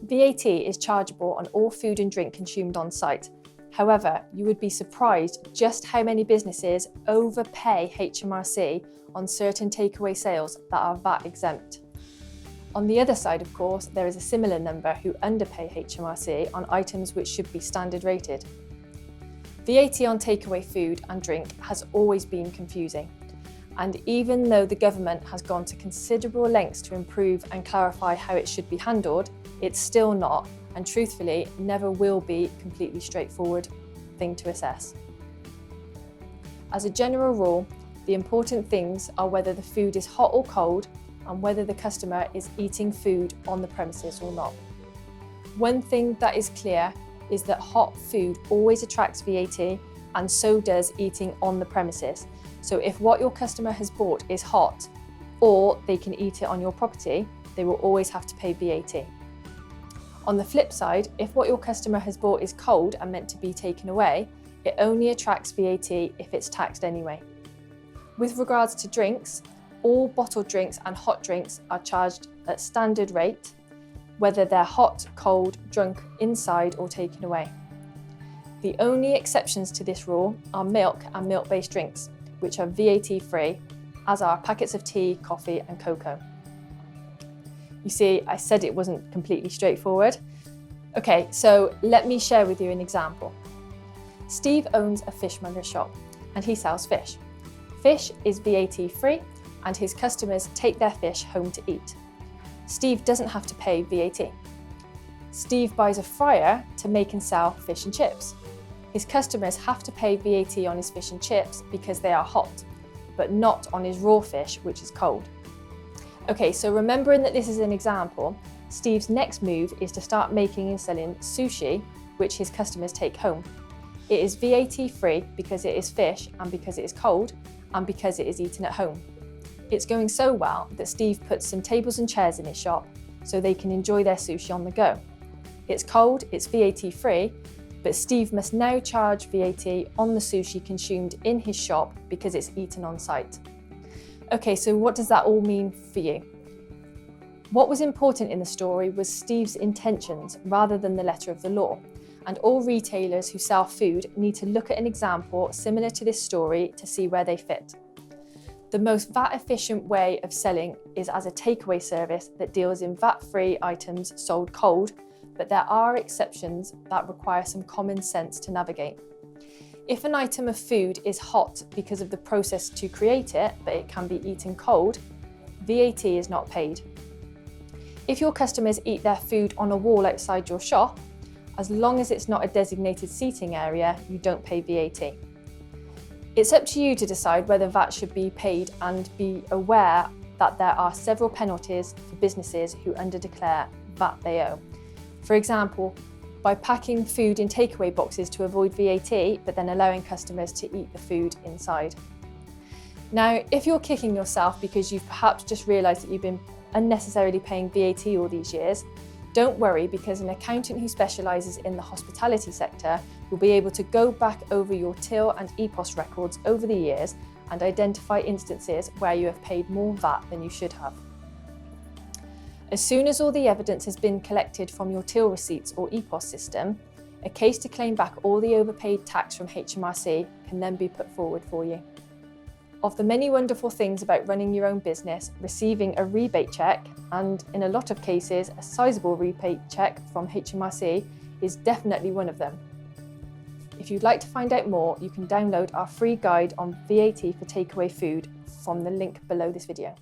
VAT is chargeable on all food and drink consumed on site. However, you would be surprised just how many businesses overpay HMRC on certain takeaway sales that are VAT exempt. On the other side, of course, there is a similar number who underpay HMRC on items which should be standard rated. VAT on takeaway food and drink has always been confusing. And even though the government has gone to considerable lengths to improve and clarify how it should be handled, it's still not, and truthfully, never will be a completely straightforward thing to assess. As a general rule, the important things are whether the food is hot or cold and whether the customer is eating food on the premises or not. One thing that is clear is that hot food always attracts VAT, and so does eating on the premises. So if what your customer has bought is hot, or they can eat it on your property, they will always have to pay VAT. On the flip side, if what your customer has bought is cold and meant to be taken away, it only attracts VAT if it's taxed anyway. With regards to drinks, all bottled drinks and hot drinks are charged at standard rate, whether they're hot, cold, drunk, inside or taken away. The only exceptions to this rule are milk and milk-based drinks, which are VAT free, as are packets of tea, coffee and cocoa. You see, I said it wasn't completely straightforward. Okay, so let me share with you an example. Steve owns a fishmonger shop and he sells fish. Fish is VAT free and his customers take their fish home to eat. Steve doesn't have to pay VAT. Steve buys a fryer to make and sell fish and chips. His customers have to pay VAT on his fish and chips because they are hot, but not on his raw fish, which is cold. Okay, so remembering that this is an example, Steve's next move is to start making and selling sushi, which his customers take home. It is VAT free because it is fish and because it is cold and because it is eaten at home. It's going so well that Steve puts some tables and chairs in his shop so they can enjoy their sushi on the go. It's cold, it's VAT free, but Steve must now charge VAT on the sushi consumed in his shop because it's eaten on site. Okay, so what does that all mean for you? What was important in the story was Steve's intentions rather than the letter of the law, and all retailers who sell food need to look at an example similar to this story to see where they fit. The most VAT-efficient way of selling is as a takeaway service that deals in VAT-free items sold cold, but there are exceptions that require some common sense to navigate. If an item of food is hot because of the process to create it, but it can be eaten cold, VAT is not paid. If your customers eat their food on a wall outside your shop, as long as it's not a designated seating area, you don't pay VAT. It's up to you to decide whether VAT should be paid and be aware that there are several penalties for businesses who underdeclare VAT they owe. For example, by packing food in takeaway boxes to avoid VAT, but then allowing customers to eat the food inside. Now, if you're kicking yourself because you've perhaps just realised that you've been unnecessarily paying VAT all these years, don't worry, because an accountant who specialises in the hospitality sector will be able to go back over your till and EPOS records over the years and identify instances where you have paid more VAT than you should have. As soon as all the evidence has been collected from your till receipts or EPOS system, a case to claim back all the overpaid tax from HMRC can then be put forward for you. Of the many wonderful things about running your own business, receiving a rebate cheque, and in a lot of cases a sizable rebate cheque from HMRC, is definitely one of them. If you'd like to find out more, you can download our free guide on VAT for takeaway food from the link below this video.